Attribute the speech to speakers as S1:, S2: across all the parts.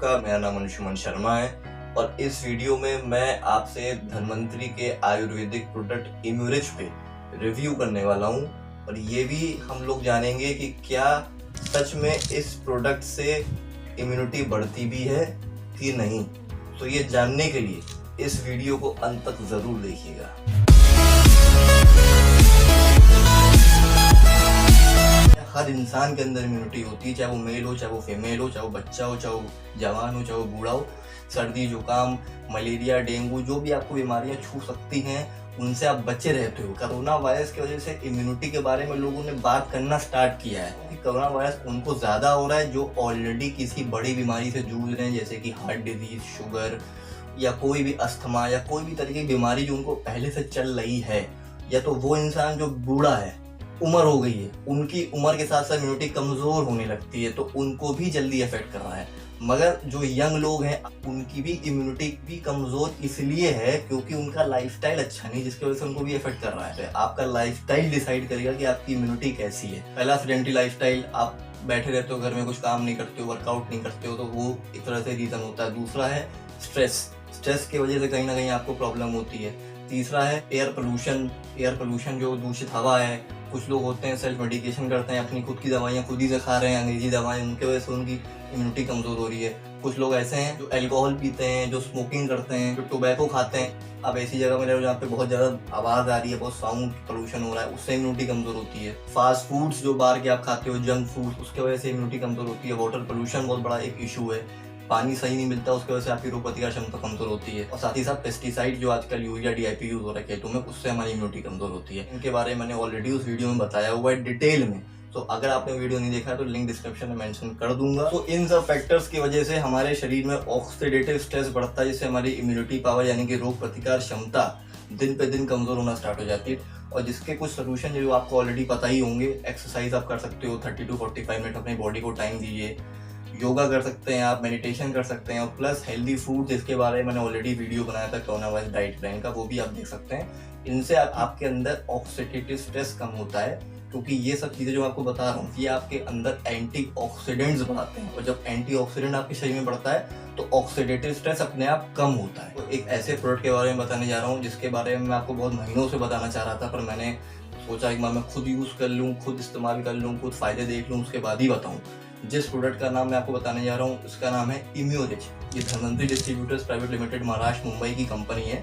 S1: आपका। मेरा नाम अंशुमन शर्मा है और इस वीडियो में मैं आपसे धन्वंतरी के आयुर्वेदिक प्रोडक्ट इम्यूरिच पे रिव्यू करने वाला हूँ और ये भी हम लोग जानेंगे कि क्या सच में इस प्रोडक्ट से इम्यूनिटी बढ़ती भी है कि नहीं। तो ये जानने के लिए इस वीडियो को अंत तक ज़रूर देखिएगा। हर इंसान के अंदर इम्यूनिटी होती है, चाहे वो मेल हो, चाहे वो फीमेल हो, चाहे वो बच्चा हो, चाहे वो जवान हो, चाहे वो बूढ़ा हो। सर्दी, जुकाम, मलेरिया, डेंगू, जो भी आपको बीमारियां छू सकती हैं उनसे आप बचे रहते हो। कोरोना वायरस की वजह से इम्यूनिटी के बारे में लोगों ने बात करना स्टार्ट किया है कि कोरोना वायरस उनको ज़्यादा हो रहा है जो ऑलरेडी किसी बड़ी बीमारी से जूझ रहे हैं, जैसे कि हार्ट डिजीज, शुगर या कोई भी अस्थमा या कोई भी तरीके की बीमारी जो उनको पहले से चल रही है। या तो वो इंसान जो बूढ़ा है, उम्र हो गई है, उनकी उम्र के साथ साथ इम्यूनिटी कमज़ोर होने लगती है तो उनको भी जल्दी अफेक्ट कर रहा है। मगर जो यंग लोग हैं उनकी भी इम्यूनिटी भी कमज़ोर इसलिए है क्योंकि उनका लाइफस्टाइल अच्छा नहीं, जिसकी वजह से उनको भी अफेक्ट कर रहा है। आपका लाइफस्टाइल डिसाइड करेगा कि आपकी इम्यूनिटी कैसी है। पहला सेडेंटरी लाइफस्टाइल, आप बैठे रहते हो घर में, कुछ काम नहीं करते हो, वर्कआउट नहीं करते हो, तो वो एक तरह से रीज़न होता है। दूसरा है स्ट्रेस की वजह से कहीं ना कहीं आपको प्रॉब्लम होती है। तीसरा है एयर पोल्यूशन जो दूषित हवा है। कुछ लोग होते हैं सेल्फ मेडिकेशन करते हैं, अपनी खुद की दवाइयाँ खुद ही से खा रहे हैं, अंग्रेजी दवाएं, उनके वजह से उनकी इम्यूनिटी कमज़ोर हो रही है। कुछ लोग ऐसे हैं जो अल्कोहल पीते हैं, जो स्मोकिंग करते हैं, जो टोबैको खाते हैं। अब ऐसी जगह में रहो जहाँ पे बहुत ज़्यादा आवाज़ आ रही है, बहुत साउंड पोल्यूशन हो रहा है, उससे इम्यूनिटी कमज़ोर होती है। फास्ट फूड्स जो बाहर के आप खाते हो, जंक फूड, उसके वजह से इम्यूनिटी कमज़ोर होती है। वाटर पोल्यूशन बहुत बड़ा एक इशू है, पानी सही नहीं मिलता, उसकी वजह से आपकी रोग प्रतिकार क्षमता कमजोर होती है। और साथ ही साथ पेस्टिसाइड जो आजकल यूरिया DAP यूज हो रहा है खेतों में, उससे हमारी इम्यूनिटी कमजोर होती है। इनके बारे में मैंने ऑलरेडी उस वीडियो में बताया हुआ है डिटेल में, तो अगर आपने वीडियो नहीं देखा तो लिंक डिस्क्रिप्शन में मेंशन कर दूंगा। तो इन सब फैक्टर्स की वजह से हमारे शरीर में ऑक्सीडेटिव स्ट्रेस बढ़ता है, जिससे हमारी इम्यूनिटी पावर यानी कि रोग प्रतिकार क्षमता दिन पे दिन कमजोर होना स्टार्ट हो जाती है। और जिसके कुछ सोल्यूशन जो आपको ऑलरेडी पता ही होंगे। एक्सरसाइज आप कर सकते हो, 30 to 45 मिनट अपनी बॉडी को टाइम दीजिए। योगा कर सकते हैं आप, मेडिटेशन कर सकते हैं, और प्लस हेल्दी फूड जिसके बारे में मैंने ऑलरेडी वीडियो बनाया था कोरोना वायरस डाइट प्लान का, वो भी आप देख सकते हैं। इनसे आपके अंदर ऑक्सीडेटिव स्ट्रेस कम होता है, क्योंकि ये सब चीज़ें जो आपको बता रहा हूँ ये आपके अंदर एंटीऑक्सीडेंट्स बढ़ाते हैं, और जब एंटीऑक्सीडेंट आपके शरीर में बढ़ता है तो ऑक्सीडेटिव स्ट्रेस अपने आप कम होता है। तो एक ऐसे प्रोडक्ट के बारे में बताने जा रहा हूँ जिसके बारे में मैं आपको बहुत महीनों से बताना चाह रहा था, पर मैंने सोचा एक बार मैं खुद यूज़ कर लूँ, खुद इस्तेमाल कर लूँ, खुद फ़ायदे देख लूँ, उसके बाद ही बताऊँ। जिस प्रोडक्ट का नाम मैं आपको बताने जा रहा हूँ उसका नाम है इम्यूरिच। ये Dhanvantari distributors private limited Maharashtra Mumbai की कंपनी है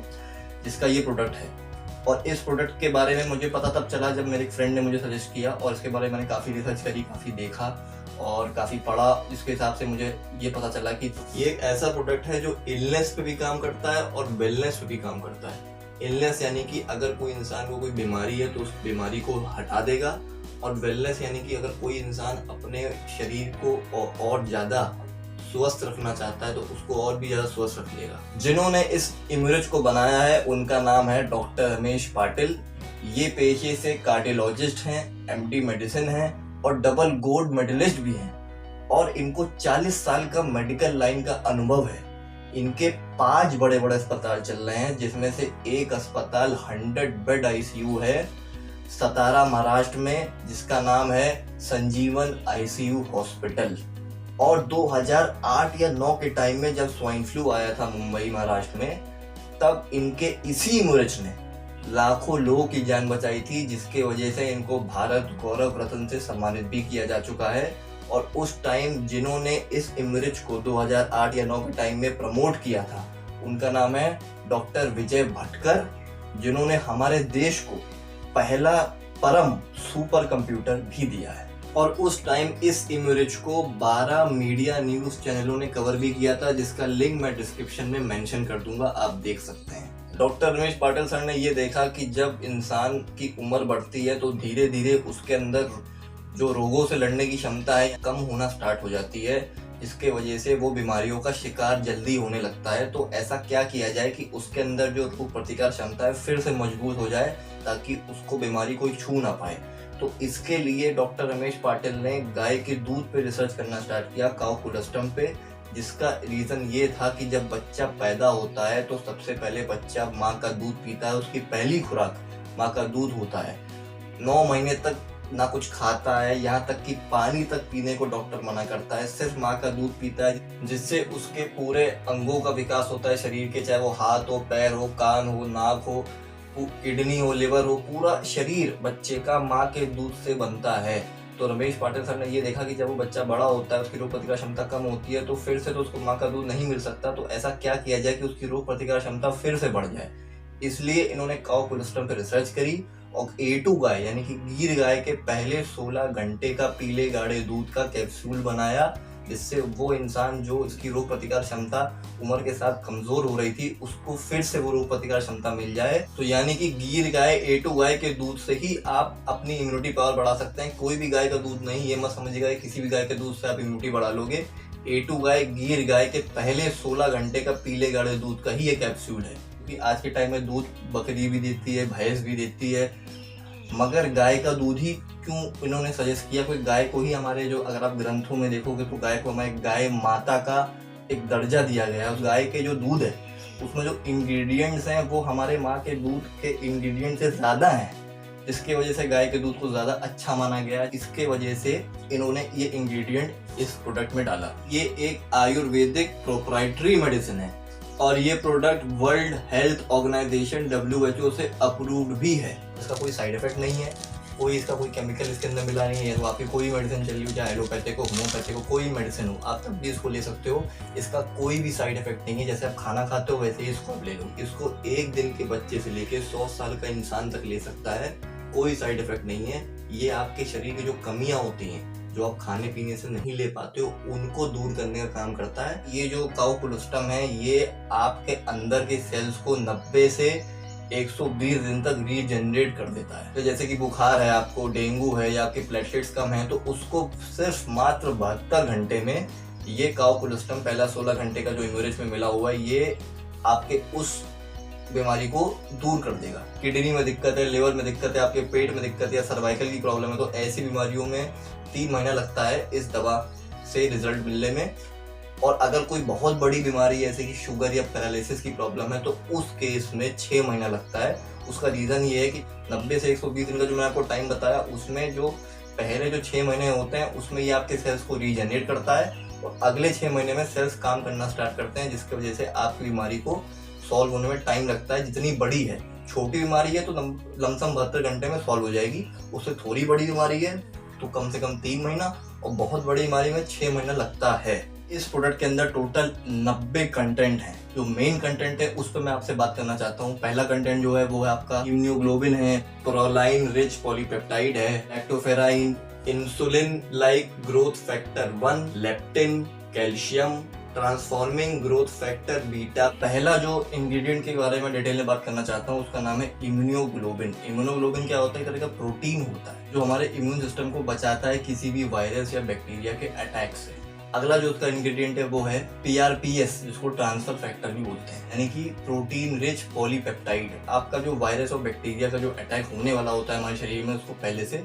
S1: जिसका ये प्रोडक्ट है। और इस प्रोडक्ट के बारे में मुझे पता तब चला जब मेरे एक फ्रेंड ने मुझे सजेस्ट किया, और इसके बारे में मैंने काफ़ी रिसर्च करी, काफ़ी देखा और काफ़ी पढ़ा, जिसके हिसाब से मुझे ये पता चला कि ये एक ऐसा प्रोडक्ट है जो इलनेस पे भी काम करता है और वेलनेस पे भी काम करता है। इलनेस यानी कि अगर कोई इंसान को कोई बीमारी है तो उस बीमारी को हटा देगा, और वेलनेस यानी कि अगर कोई इंसान अपने शरीर को और ज़्यादा स्वस्थ रखना चाहता है तो उसको और भी ज़्यादा स्वस्थ रख लेगा। जिन्होंने इस इम्यूरिच को बनाया है उनका नाम है डॉक्टर रमेश पाटिल। ये पेशे से कार्डियोलॉजिस्ट हैं, MD मेडिसिन हैं और डबल गोल्ड मेडलिस्ट भी हैं, और इनको 40 साल का मेडिकल लाइन का अनुभव है। इनके 5 बड़े बड़े अस्पताल चल रहे हैं, जिसमें से एक अस्पताल 100 बेड ICU है सतारा महाराष्ट्र में, जिसका नाम है संजीवन ICU हॉस्पिटल। और 2008 या 9 के टाइम में जब स्वाइन फ्लू आया था मुंबई महाराष्ट्र में, तब इनके इसी इम्यूरिच ने लाखों लोगों की जान बचाई थी, जिसके वजह से इनको भारत गौरव रत्न से सम्मानित भी किया जा चुका है। और उस टाइम जिन्होंने इस इम्यूरिच को 2008 या 9 के टाइम में प्रमोट किया था उनका नाम है डॉक्टर विजय भटकर, जिन्होंने हमारे देश को पहला परम सुपर कंप्यूटर भी दिया है। और उस टाइम इस इम्यूरिच को 12 मीडिया न्यूज चैनलों ने कवर भी किया था, जिसका लिंक मैं डिस्क्रिप्शन में मेंशन कर दूंगा, आप देख सकते हैं। डॉक्टर रमेश पाटिल सर ने ये देखा कि जब इंसान की उम्र बढ़ती है तो धीरे धीरे उसके अंदर जो रोगों से लड़ने की क्षमता है कम होना स्टार्ट हो जाती है, इसके वजह से वो बीमारियों का शिकार जल्दी होने लगता है। तो ऐसा क्या किया जाए कि उसके अंदर जो रोग प्रतिकार क्षमता है फिर से मजबूत हो जाए, ताकि उसको बीमारी कोई छू ना पाए। तो इसके लिए डॉक्टर रमेश पाटिल ने गाय के दूध पे रिसर्च करना स्टार्ट किया, काउ कोलेस्ट्रम पे, जिसका रीज़न ये था कि जब बच्चा पैदा होता है तो सबसे पहले बच्चा माँ का दूध पीता है, उसकी पहली खुराक माँ का दूध होता है। 9 महीने तक ना कुछ खाता है, यहाँ तक कि पानी तक पीने को डॉक्टर मना करता है। सिर्फ माँ का दूध पीता है, जिससे उसके पूरे अंगों का विकास होता है शरीर के, चाहे वो हाथ हो, पैर हो, कान हो, नाक हो, किडनी हो, लिवर हो, पूरा शरीर बच्चे का माँ के दूध से बनता है। तो रमेश पाटिल सर ने ये देखा कि जब वो बच्चा बड़ा होता है, उसकी रोग प्रतिकार क्षमता कम होती है, तो फिर से तो उसको माँ का दूध नहीं मिल सकता, तो ऐसा क्या किया जाए कि उसकी रोग प्रतिकार क्षमता फिर से बढ़ जाए। इसलिए इन्होंने काउ कोलोस्ट्रम पर रिसर्च करी और A2 गाय यानी कि गीर गाय के पहले 16 घंटे का पीले गाढ़े दूध का कैप्सूल बनाया, जिससे वो इंसान जो इसकी रोग प्रतिकार क्षमता उम्र के साथ कमजोर हो रही थी, उसको फिर से वो रोग प्रतिकार क्षमता मिल जाए। तो यानी कि गीर गाय A2 गाय के दूध से ही आप अपनी इम्यूनिटी पावर बढ़ा सकते हैं। कोई भी गाय का दूध नहीं, ये मत समझिएगा किसी भी गाय के दूध से आप इम्यूनिटी बढ़ा लोगे। A2 गाय गीर गाय के पहले 16 घंटे का पीले गाढ़े दूध का ही ये कैप्सूल है। क्योंकि आज के टाइम में दूध बकरी भी देती है, भैंस भी देती है, मगर गाय का दूध ही क्यों इन्होंने सजेस्ट किया? कोई गाय को ही हमारे जो अगर आप ग्रंथों में देखोगे तो गाय को हमारे गाय माता का एक दर्जा दिया गया है। उस गाय के जो दूध है उसमें जो इंग्रेडिएंट्स हैं वो हमारे माँ के दूध के इंग्रेडिएंट से ज़्यादा हैं, जिसके वजह से गाय के दूध को ज़्यादा अच्छा माना गया। इसके वजह से इन्होंने ये इंग्रेडिएंट इस प्रोडक्ट में डाला। ये एक आयुर्वेदिक प्रोप्राइटरी मेडिसिन है और ये product World Health Organization WHO से अप्रूव्ड भी है। इसका कोई साइड इफेक्ट नहीं है, कोई इसका कोई केमिकल इसके अंदर मिला नहीं है। तो आपकी कोई मेडिसिन चली हो, चाहे एलोपैथिक हो, होम्योपैथिक हो, कोई मेडिसिन हो, आप तब भी इसको ले सकते हो। इसका कोई भी साइड इफेक्ट नहीं है। जैसे आप खाना खाते हो वैसे ही इसको आप ले लो। इसको 1 दिन के बच्चे से लेके 100 साल का इंसान तक ले सकता है, कोई साइड इफेक्ट नहीं है। ये आपके शरीर की जो कमियां होती हैं, जो आप खाने पीने से नहीं ले पाते हो, उनको दूर करने का काम करता है। ये जो काउ कोलोस्ट्रम है, ये आपके अंदर के सेल्स को 90 से 120 दिन तक रीजनरेट कर देता है। तो जैसे कि बुखार है, आपको डेंगू है या आपके प्लेटलेट्स कम है, तो उसको सिर्फ मात्र 72 घंटे में ये काउ कोलोस्ट्रम पहला 16 घंटे का जो इम्यूरेज में मिला हुआ है, ये आपके उस बीमारी को दूर कर देगा। किडनी में दिक्कत है, लिवर में दिक्कत है, आपके पेट में दिक्कत है या सर्वाइकल की प्रॉब्लम है, तो ऐसी बीमारियों में 3 महीना लगता है इस दवा से रिजल्ट मिलने में। और अगर कोई बहुत बड़ी बीमारी है जैसे कि शुगर या पैरालिसिस की प्रॉब्लम है, तो उस केस में 6 महीना लगता है। उसका रीज़न ये है कि 90 से 120 दिन का जो मैंने आपको टाइम बताया, उसमें जो पहले जो 6 महीने होते हैं उसमें ये आपके सेल्स को रीजनरेट करता है और अगले 6 महीने में सेल्स काम करना स्टार्ट करते हैं, जिसकी वजह से आपकी बीमारी को सॉल्व होने में टाइम लगता है। जितनी बड़ी है, छोटी बीमारी है तो लमसम 72 घंटे में सॉल्व हो जाएगी। उससे थोड़ी बड़ी बीमारी है तो कम से कम 3 महीना और बहुत बड़ी बीमारी में 6 महीना लगता है। इस प्रोडक्ट के अंदर टोटल 90 कंटेंट है। जो मेन कंटेंट है उस पर मैं आपसे बात करना चाहता हूँ। पहला कंटेंट जो है वो है आपका इम्यूनोग्लोबिन है, प्रोलाइन रिच पॉलीपेप्टाइड है, lactoferrin, insulin like growth factor 1, leptin, calcium, transforming growth factor beta. पहला जो इंग्रेडिएंट के बारे में डिटेल में बात करना चाहता हूँ उसका नाम है इम्यूनोग्लोबिन। इम्यूनोग्लोबिन क्या होता है? एक तरह का प्रोटीन होता है जो हमारे इम्यून सिस्टम को बचाता है किसी भी वायरस या बैक्टीरिया के अटैक से। अगला जो उसका इंग्रेडिएंट है वो है PRPS, जिसको ट्रांसफर फैक्टर भी बोलते हैं, यानी कि प्रोटीन रिच पॉलीपेप्टाइड। आपका जो वायरस और बैक्टीरिया का जो अटैक होने वाला होता है हमारे शरीर में, उसको पहले से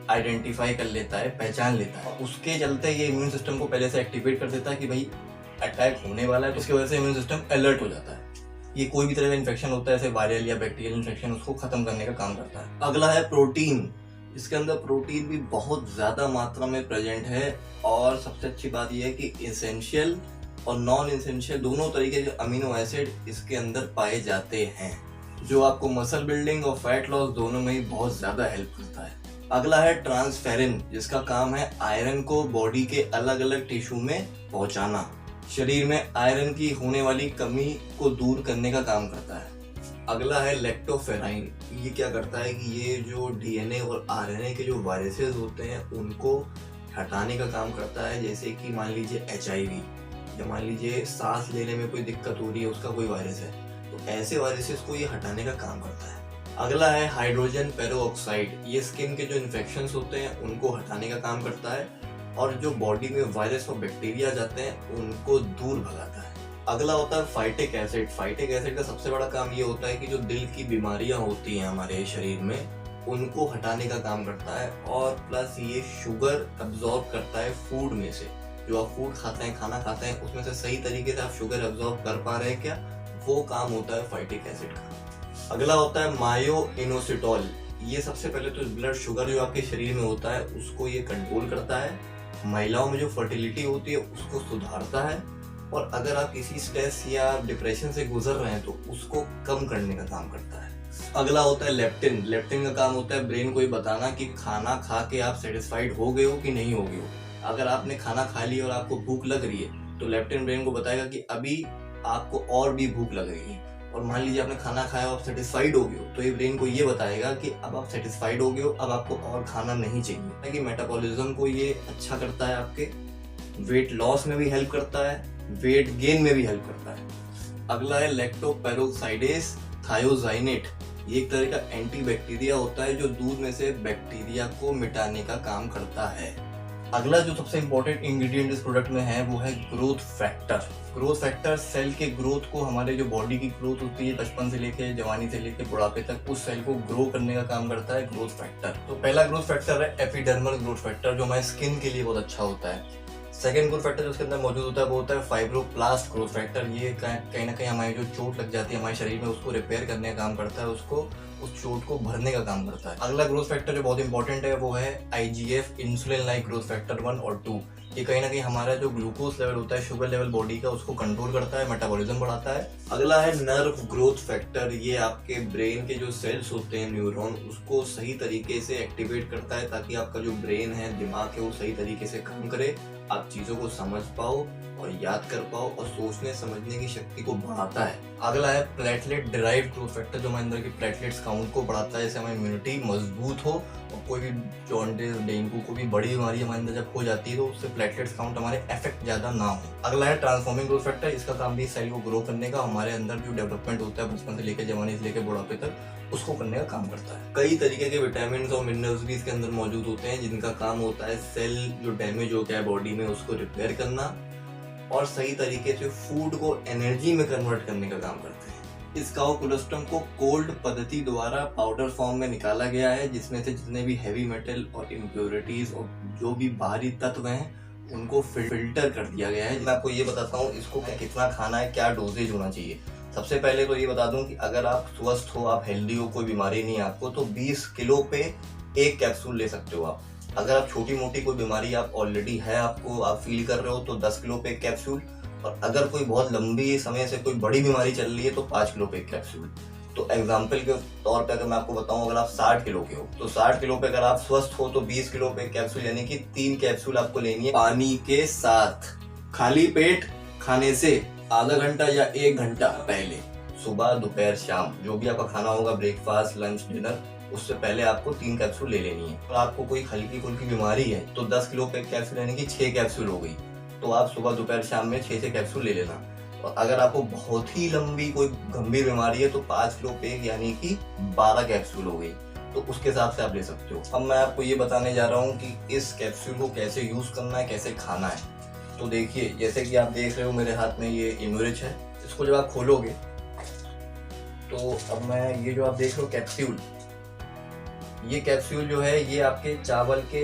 S1: आइडेंटिफाई कर लेता है, पहचान लेता है। उसके चलते ये इम्यून सिस्टम को पहले से एक्टिवेट कर देता है कि भाई अटैक होने वाला है, तो उसकी वजह से इम्यून सिस्टम अलर्ट हो जाता है। ये कोई भी तरह का इन्फेक्शन होता है, जैसे वायरल या बैक्टीरियल इन्फेक्शन, उसको खत्म करने का काम करता है। अगला है प्रोटीन। इसके अंदर प्रोटीन भी बहुत ज़्यादा मात्रा में प्रेजेंट है और सबसे अच्छी बात यह है कि एसेंशियल और नॉन एसेंशियल दोनों तरीके के अमीनो एसिड इसके अंदर पाए जाते हैं, जो आपको मसल बिल्डिंग और फैट लॉस दोनों में ही बहुत ज़्यादा हेल्प करता है। अगला है ट्रांसफेरिन, जिसका काम है आयरन को बॉडी के अलग अलग टिश्यू में पहुंचाना, शरीर में आयरन की होने वाली कमी को दूर करने का काम करता है। अगला है लैक्टोफेराइन। ये क्या करता है कि ये जो DNA और RNA के जो वायरसेस होते हैं उनको हटाने का काम करता है। जैसे कि मान लीजिए HIV या मान लीजिए सांस लेने में कोई दिक्कत हो रही है, उसका कोई वायरस है, तो ऐसे वायरसेस को ये हटाने का काम करता है। अगला है हाइड्रोजन पेरोक्साइड। ये स्किन के जो इन्फेक्शंस होते हैं उनको हटाने का काम करता है और जो बॉडी में वायरस और बैक्टीरिया जाते हैं उनको दूर भगाता है। अगला होता है फाइटिक एसिड। फाइटिक एसिड का सबसे बड़ा काम ये होता है कि जो दिल की बीमारियां होती हैं हमारे शरीर में उनको हटाने का काम करता है और प्लस ये शुगर अब्जॉर्ब करता है फूड में से। जो आप फूड खाते हैं, खाना खाते हैं, उसमें से सही तरीके से आप शुगर अब्जॉर्ब कर पा रहे हैं क्या, वो काम होता है फाइटिक एसिड का। अगला होता है मायो इनोसिटोल। ये सबसे पहले तो ब्लड शुगर जो आपके शरीर में होता है उसको ये कंट्रोल करता है, महिलाओं में जो फर्टिलिटी होती है उसको सुधारता है, और अगर आप किसी स्ट्रेस या डिप्रेशन से गुजर रहे हैं तो उसको कम करने का काम करता है। अगला होता है लेप्टिन। लेप्टिन का काम होता है ब्रेन को ये बताना कि खाना खा के आप सेटिस्फाइड हो गए हो कि नहीं हो गए हो। अगर आपने खाना खा लिया और आपको भूख लग रही है तो लेप्टिन ब्रेन को बताएगा कि अभी आपको और भी भूख लग रही है, और मान लीजिए आपने खाना खाया और आप सेटिस्फाइड हो गए हो तो ये ब्रेन को ये बताएगा कि अब आप सेटिस्फाइड हो गए हो, अब आपको और खाना नहीं चाहिए। कि मेटाबॉलिज्म को ये अच्छा करता है, आपके वेट लॉस में भी हेल्प करता है, वेट गेन में भी हेल्प करता है। अगला है लैक्टोपेरोक्साइडेस थायोजाइनेट। ये एक तरह का एंटीबैक्टीरिया होता है जो दूध में से बैक्टीरिया को मिटाने का काम करता है। अगला जो सबसे इंपॉर्टेंट इंग्रेडिएंट इस प्रोडक्ट में है वो है growth factor. Growth factor cell के ग्रोथ को, हमारे जो बॉडी की ग्रोथ होती है बचपन से लेके जवानी से लेके बुढ़ापे तक, उस सेल को ग्रो करने का काम करता है ग्रोथ फैक्टर। तो पहला ग्रोथ फैक्टर है एपिडर्मल ग्रोथ फैक्टर, जो हमारे स्किन के लिए बहुत अच्छा होता है। सेकेंड ग्रोथ फैक्टर जो उसके अंदर मौजूद होता है वो होता है फाइब्रोब्लास्ट ग्रोथ फैक्टर। ये कहीं ना कहीं हमारी जो चोट लग जाती है हमारे शरीर में उसको रिपेयर करने का काम करता है, उसको उस चोट को भरने का काम करता है। अगला ग्रोथ फैक्टर जो बहुत इंपॉर्टेंट है वो है IGF, insulin like growth factor 1 और 2। ये कहीं ना कहीं हमारा जो ग्लूकोज लेवल होता है, शुगर लेवल बॉडी का, उसको कंट्रोल करता है, मेटाबॉलिज्म बढ़ाता है। अगला है नर्व ग्रोथ फैक्टर। ये आपके ब्रेन के जो सेल्स होते हैं, न्यूरॉन, उसको सही तरीके से एक्टिवेट करता है ताकि आपका जो ब्रेन है, दिमाग है, वो सही तरीके से काम करे, आप चीजों को समझ पाओ और याद कर पाओ, और सोचने समझने की शक्ति को बढ़ाता है। अगला है प्लेटलेट डिराइव्ड ग्रोथ फैक्टर, जो हमारे अंदर की प्लेटलेट्स काउंट को बढ़ाता है, जैसे हमारी इम्यूनिटी मजबूत हो और कोई भी जॉन्डिस, डेंगू, कोई भी बड़ी बीमारी हमारे अंदर जब हो जाती है तो उससे प्लेटलेट्स काउंट हमारे इफेक्ट ज्यादा ना हो। अगला है ट्रांसफॉर्मिंग ग्रोथ फैक्टर। इसका काम भी सेल को ग्रो करने का, हमारे अंदर जो डेवलपमेंट होता है बचपन से लेकर जवानी से लेकर बुढ़ापे तक, उसको करने का काम करता है। कई तरीके के विटामिन और मिनरल्स भी इसके अंदर मौजूद होते हैं जिनका काम होता है सेल जो डैमेज हो गया है बॉडी में उसको रिपेयर करना और सही तरीके से फूड को एनर्जी में कन्वर्ट करने का काम करते हैं। इस काओ कोलेस्ट्रॉल को कोल्ड पद्धति द्वारा पाउडर फॉर्म में निकाला गया है, जिसमें से जितने भी हैवी मेटल और इम्प्योरिटीज और जो भी बाहरी तत्व हैं उनको फिल्टर कर दिया गया है। मैं आपको ये बताता हूँ इसको कितना खाना है, क्या डोजेज होना चाहिए। सबसे पहले तो ये बता दूं कि अगर आप स्वस्थ हो, आप हेल्दी हो, कोई बीमारी नहीं है आपको, तो 20 किलो पे 1 कैप्सूल ले सकते हो आप। अगर आप छोटी मोटी कोई बीमारी आप ऑलरेडी है, आपको आप फील कर रहे हो, तो 10 किलो पे 1 कैप्सूल, और अगर कोई बहुत लंबी समय से कोई बड़ी बीमारी चल रही है तो 5 किलो पे 1 कैप्सूल। तो एग्जाम्पल के तौर पे अगर मैं आपको बताऊं, अगर आप 60 किलो के हो तो 60 किलो पे अगर आप स्वस्थ हो तो 20 किलो पे 1 कैप्सूल, यानी कि 3 कैप्सूल आपको लेनी है पानी के साथ, खाली पेट खाने से आधा घंटा या 1 घंटा पहले, सुबह दोपहर शाम, जो भी आपका खाना होगा, ब्रेकफास्ट लंच डिनर, उससे पहले आपको 3 कैप्सूल ले लेनी है। और आपको कोई हल्की फुल्की बीमारी है तो 10 किलो पे 1 कैप्सूल यानी कि 6 कैप्सूल हो गई, तो आप सुबह दोपहर शाम में 6 से कैप्सूल ले लेना। और अगर आपको बहुत ही लंबी कोई गंभीर बीमारी है तो 5 किलो पे यानी कि 12 कैप्सूल हो गई, तो उसके हिसाब से आप ले सकते हो। अब मैं आपको ये बताने जा रहा हूँ कि इस कैप्सूल को कैसे यूज करना है, कैसे खाना है। तो देखिए, जैसे कि आप देख रहे हो मेरे हाथ में ये इम्यूरिच है, इसको जब आप खोलोगे तो अब मैं ये जो आप देख रहे हो कैप्सूल, ये कैप्सूल जो है ये आपके चावल के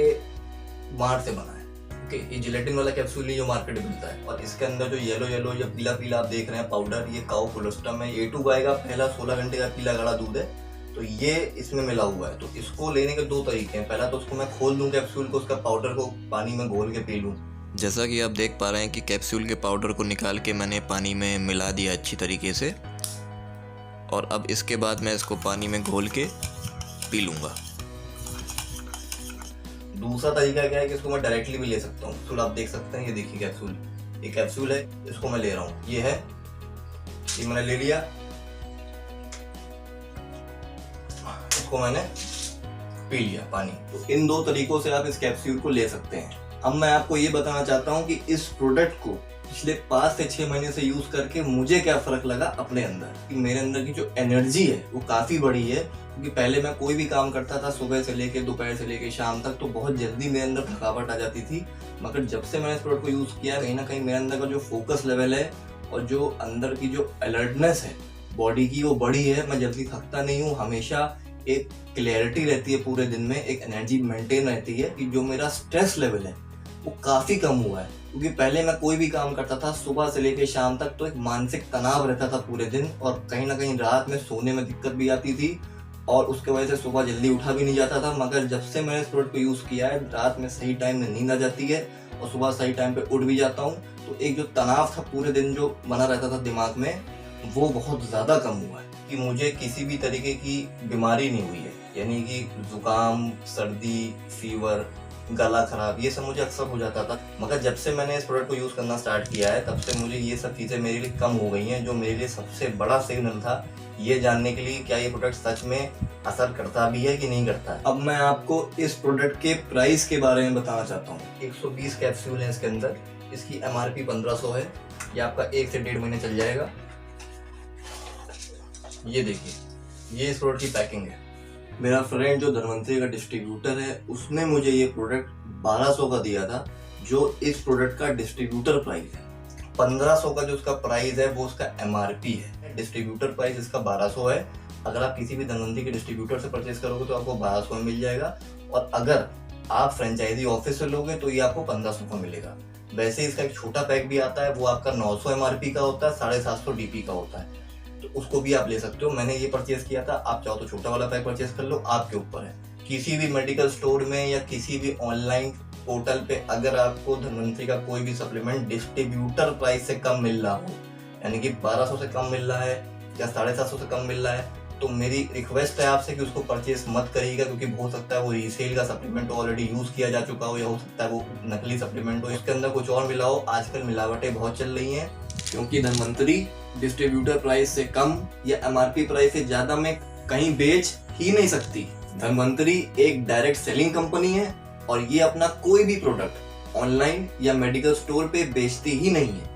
S1: माड़ से बना है। ओके, ये जिलेटिन वाला कैप्सूल नहीं जो मार्केट में मिलता है। और इसके अंदर जो येलो येलो या पीला पीला आप देख रहे हैं पाउडर, ये काओ कोलेस्ट्रॉल है। A2 गाय का पहला 16 घंटे का पीला गाढ़ा दूध है, तो ये इसमें मिला हुआ है। तो इसको लेने के 2 तरीके हैं। पहला तो उसको मैं खोल दूं कैप्सूल को, उसका पाउडर को पानी में घोल के पी लूं।
S2: जैसा कि आप देख पा रहे हैं कि कैप्सूल के पाउडर को निकाल के मैंने पानी में मिला दिया अच्छी तरीके से, और अब इसके बाद मैं इसको पानी में घोल के पी लूँगा।
S1: दूसरा तरीका क्या है कि इसको मैं डायरेक्टली भी ले सकता हूँ। कैप्सूल आप देख सकते हैं, ये देखिए कैप्सूल, ये कैप्सूल है, इसको मैं ले रहा हूँ, ये है, ये मैंने ले लिया, इसको मैंने पी लिया पानी। तो इन 2 तरीकों से आप इस कैप्सूल को ले सकते हैं। अब मैं आपको ये बताना चाहता हूँ कि इस प्रोडक्ट को पिछले 5 से 6 महीने से यूज करके मुझे क्या फर्क लगा अपने अंदर, कि मेरे अंदर की जो एनर्जी है वो काफी बढ़ी है। क्योंकि पहले मैं कोई भी काम करता था सुबह से लेके दोपहर से लेके शाम तक, तो बहुत जल्दी मेरे अंदर थकावट आ जाती थी। मगर जब से मैंने इस प्रोडक्ट को यूज किया, कहीं ना कहीं मेरे अंदर का जो फोकस लेवल है और जो अंदर की जो अलर्टनेस है बॉडी की, वो बढ़ी है। मैं जल्दी थकता नहीं हूँ, हमेशा एक क्लैरिटी रहती है पूरे दिन में, एक एनर्जी मेंटेन रहती है। कि जो मेरा स्ट्रेस लेवल है वो काफी कम हुआ है। क्योंकि पहले मैं कोई भी काम करता था सुबह से लेकर शाम तक, तो एक मानसिक तनाव रहता था पूरे दिन, और कहीं ना कहीं रात में सोने में दिक्कत भी आती थी, और उसके वजह से सुबह जल्दी उठा भी नहीं जाता था। मगर जब से मैंने इस प्रोडक्ट को यूज़ किया है, रात में सही टाइम में नींद आ जाती है और सुबह सही टाइम पे उठ भी जाता हूँ। तो एक जो तनाव था पूरे दिन जो बना रहता था दिमाग में, वो बहुत ज़्यादा कम हुआ है कि मुझे किसी भी तरीके की बीमारी नहीं हुई है, यानी कि जुकाम, सर्दी, फीवर, गला खराब, ये सब मुझे अक्सर हो जाता था। मगर जब से मैंने इस प्रोडक्ट को यूज़ करना स्टार्ट किया है, तब से मुझे ये सब चीज़ें मेरे लिए कम हो गई हैं, जो मेरे लिए सबसे बड़ा सिग्नल था ये जानने के लिए क्या ये प्रोडक्ट सच में असर करता भी है कि नहीं करता है। अब मैं आपको इस प्रोडक्ट के प्राइस के बारे में बताना चाहता हूँ। 120 कैप्सूल हैं इसके अंदर, इसकी MRP 1500 है। ये आपका 1 से 1.5 महीने चल जाएगा। ये देखिए, ये इस प्रोडक्ट की पैकिंग है। मेरा फ्रेंड जो धनवंतरी का डिस्ट्रीब्यूटर है, उसने मुझे ये प्रोडक्ट 1200 का दिया था, जो इस प्रोडक्ट का डिस्ट्रीब्यूटर प्राइस है। 1500 का जो उसका प्राइस है वो उसका MRP है। डिस्ट्रीब्यूटर प्राइस इसका 1200 है। अगर आप किसी भी धनवंतरी के डिस्ट्रीब्यूटर से परचेज करोगे तो आपको 1200 में मिल जाएगा, और अगर आप फ्रेंचाइजी ऑफिस से लोगे तो ये आपको 1500 का मिलेगा। वैसे इसका एक छोटा पैक भी आता है, वो आपका 900 MRP का होता है, 750 DP का होता है, तो उसको भी आप ले सकते हो। मैंने ये परचेज किया था, आप चाहो तो छोटा वाला पैक परचेज कर लो, आपके ऊपर है। किसी भी मेडिकल स्टोर में या किसी भी ऑनलाइन पोर्टल पे अगर आपको धनवंतरी का कोई भी सप्लीमेंट डिस्ट्रीब्यूटर प्राइस से कम मिल रहा हो, यानी कि 1200 से कम मिल रहा है या 750 से कम मिल रहा है, तो मेरी रिक्वेस्ट है आपसे कि उसको परचेज मत करिएगा, क्योंकि हो सकता है वो रीसेल का सप्लीमेंट ऑलरेडी यूज किया जा चुका हो, या हो सकता है वो नकली सप्लीमेंट हो, इसके अंदर कुछ और मिला हो। आजकल मिलावटें बहुत चल रही हैं, क्योंकि धनवंतरी डिस्ट्रीब्यूटर प्राइस से कम या MRP प्राइस से ज्यादा में कहीं बेच ही नहीं सकती। धनवंतरी एक डायरेक्ट सेलिंग कंपनी है और ये अपना कोई भी प्रोडक्ट ऑनलाइन या मेडिकल स्टोर पे बेचती ही नहीं है।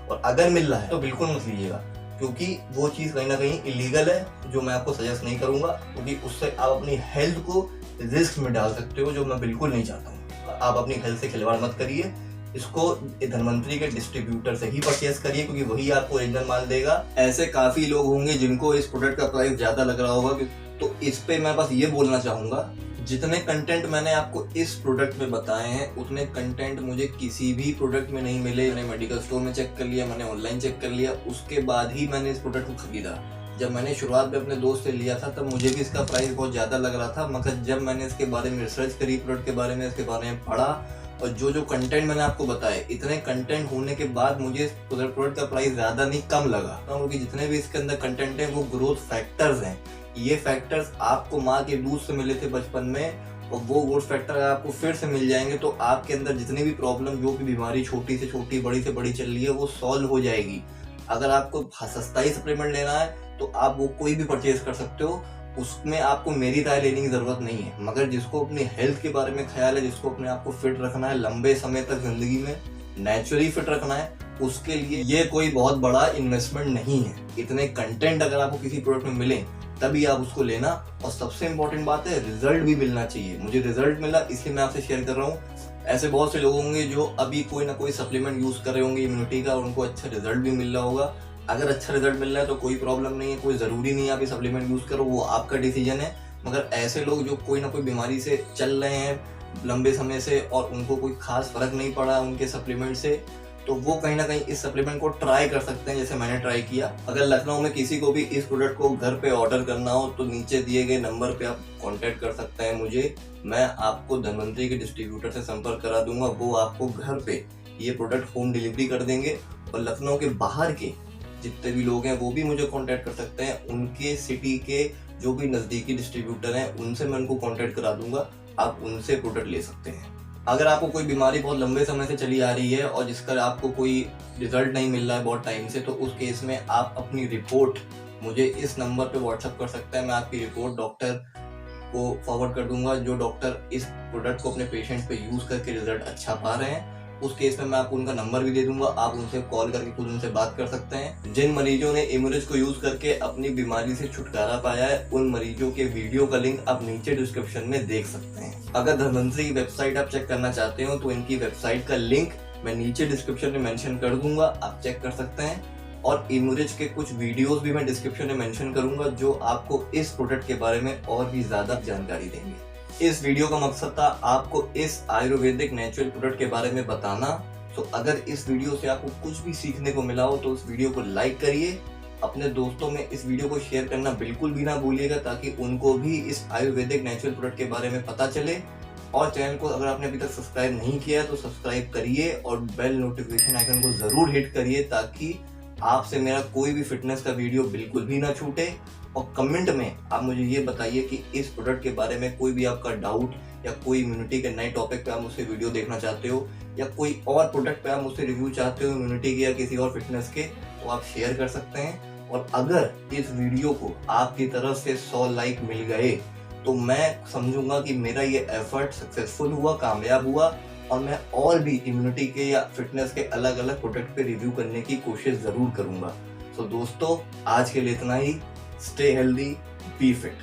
S1: और अगर मिल रहा है तो बिल्कुल मत लीजिएगा, क्योंकि वो चीज़ कहीं ना कहीं इलीगल है, जो मैं आपको सजेस्ट नहीं करूंगा, क्योंकि उससे आप अपनी हेल्थ को रिस्क में डाल सकते हो, जो मैं बिल्कुल नहीं चाहता हूँ। आप अपनी हेल्थ से खिलवाड़ मत करिए, इसको धनवंतरी के डिस्ट्रीब्यूटर से ही परचेस करिए, क्योंकि वही आपको ओरिजिनल माल देगा। ऐसे काफी लोग होंगे जिनको इस प्रोडक्ट का प्राइस ज्यादा लग रहा होगा, तो इस पे मैं बस ये बोलना चाहूंगा, जितने कंटेंट मैंने आपको इस प्रोडक्ट में बताए हैं, उतने कंटेंट मुझे किसी भी प्रोडक्ट में नहीं मिले। मैंने मेडिकल स्टोर में चेक कर लिया, मैंने ऑनलाइन चेक कर लिया, उसके बाद ही मैंने इस प्रोडक्ट को खरीदा। जब मैंने शुरुआत में अपने दोस्त से लिया था तब मुझे भी इसका प्राइस बहुत ज़्यादा लग रहा था, मगर जब मैंने इसके बारे में रिसर्च करी, प्रोडक्ट के बारे में, इसके बारे में पढ़ा, और जो कंटेंट मैंने आपको बताए, इतने कंटेंट होने के बाद मुझे इस प्रोडक्ट का प्राइस ज़्यादा नहीं कम लगा, क्योंकि जितने भी इसके अंदर कंटेंट हैं वो ग्रोथ फैक्टर्स हैं। ये फैक्टर्स आपको माँ के दूध से मिले थे बचपन में, और वो ग्रोथ फैक्टर आपको फिर से मिल जाएंगे, तो आपके अंदर जितनी भी प्रॉब्लम, जो भी बीमारी छोटी से छोटी, बड़ी से बड़ी चल रही है, वो सॉल्व हो जाएगी। अगर आपको सस्ता ही सप्लीमेंट लेना है तो आप वो कोई भी परचेज कर सकते हो, उसमें आपको मेरी राय लेने की जरूरत नहीं है। मगर जिसको अपनी हेल्थ के बारे में ख्याल है, जिसको अपने आप को फिट रखना है, लंबे समय तक जिंदगी में नेचुरली फिट रखना है, उसके लिए ये कोई बहुत बड़ा इन्वेस्टमेंट नहीं है। इतने कंटेंट अगर आपको किसी प्रोडक्ट में मिले तभी आप उसको लेना, और सबसे इम्पोर्टेंट बात है रिजल्ट भी मिलना चाहिए। मुझे रिजल्ट मिला इसलिए मैं आपसे शेयर कर रहा हूँ। ऐसे बहुत से लोग होंगे जो अभी कोई ना कोई सप्लीमेंट यूज कर रहे होंगे इम्यूनिटी का, और उनको अच्छा रिजल्ट भी मिल रहा होगा। अगर अच्छा रिजल्ट मिल रहा है तो कोई प्रॉब्लम नहीं है, कोई ज़रूरी नहीं है आप ये सप्लीमेंट यूज़ करो, वो आपका डिसीजन है। मगर ऐसे लोग जो कोई ना कोई बीमारी से चल रहे हैं लंबे समय से, और उनको कोई खास फर्क नहीं पड़ा उनके सप्लीमेंट से, तो वो कहीं ना कहीं इस सप्लीमेंट को ट्राई कर सकते हैं, जैसे मैंने ट्राई किया। अगर लखनऊ में किसी को भी इस प्रोडक्ट को घर पे ऑर्डर करना हो तो नीचे दिए गए नंबर पे आप कांटेक्ट कर सकते हैं मुझे। मैं आपको धनवंतरी के डिस्ट्रीब्यूटर से संपर्क करा दूंगा, वो आपको घर पे ये प्रोडक्ट होम डिलीवरी कर देंगे। और लखनऊ के बाहर के जितने भी लोग हैं वो भी मुझे कांटेक्ट कर सकते हैं, उनके सिटी के जो भी नज़दीकी डिस्ट्रीब्यूटर हैं उनसे मैं उनको कांटेक्ट करा दूंगा, आप उनसे प्रोडक्ट ले सकते हैं। अगर आपको कोई बीमारी बहुत लंबे समय से चली आ रही है और जिसका आपको कोई रिजल्ट नहीं मिल रहा है बहुत टाइम से, तो उस केस में आप अपनी रिपोर्ट मुझे इस नंबर पे व्हाट्सअप कर सकते हैं। मैं आपकी रिपोर्ट डॉक्टर को फॉरवर्ड कर दूंगा, जो डॉक्टर इस प्रोडक्ट को अपने पेशेंट पे यूज़ करके रिजल्ट अच्छा पा रहे हैं। उस केस में मैं आपको उनका नंबर भी दे दूंगा, आप उनसे कॉल करके खुद उनसे बात कर सकते हैं। जिन मरीजों ने इम्यूनिज को यूज करके अपनी बीमारी से छुटकारा पाया है, उन मरीजों के वीडियो का लिंक आप नीचे डिस्क्रिप्शन में देख सकते हैं। अगर धनवंतरी की वेबसाइट आप चेक करना चाहते हो तो इनकी वेबसाइट का लिंक मैं नीचे डिस्क्रिप्शन में मेंशन कर दूंगा, आप चेक कर सकते हैं। और इम्यूनिज के कुछ वीडियोस भी मैं डिस्क्रिप्शन में मेंशन करूंगा, जो आपको इस प्रोडक्ट के बारे में और भी ज्यादा जानकारी देंगे। इस वीडियो का मकसद था आपको इस आयुर्वेदिक नेचुरल प्रोडक्ट के बारे में बताना। तो अगर इस वीडियो से आपको कुछ भी सीखने को मिला हो तो उस वीडियो को लाइक करिए, अपने दोस्तों में इस वीडियो को शेयर करना बिल्कुल भी ना भूलिएगा, ताकि उनको भी इस आयुर्वेदिक नेचुरल प्रोडक्ट के बारे में पता चले। और चैनल को अगर आपने अभी तक सब्सक्राइब नहीं किया है तो सब्सक्राइब करिए और बेल नोटिफिकेशन आइकन को ज़रूर हिट करिए, ताकि आपसे मेरा कोई भी फिटनेस का वीडियो बिल्कुल भी ना छूटे। और कमेंट में आप मुझे ये बताइए कि इस प्रोडक्ट के बारे में कोई भी आपका डाउट या कोई इम्यूनिटी के नए टॉपिक पे आप मुझसे वीडियो देखना चाहते हो, या कोई और प्रोडक्ट पे आप मुझसे रिव्यू चाहते हो इम्यूनिटी के या किसी और फिटनेस के, तो आप शेयर कर सकते हैं। और अगर इस वीडियो को आपकी तरफ से 100 लाइक मिल गए तो मैं समझूंगा कि मेरा ये एफर्ट सक्सेसफुल हुआ, कामयाब हुआ, और मैं और भी इम्यूनिटी के या फिटनेस के अलग अलग प्रोडक्ट पे रिव्यू करने की कोशिश ज़रूर करूंगा। तो दोस्तों, आज के लिए इतना ही। Stay healthy, be fit.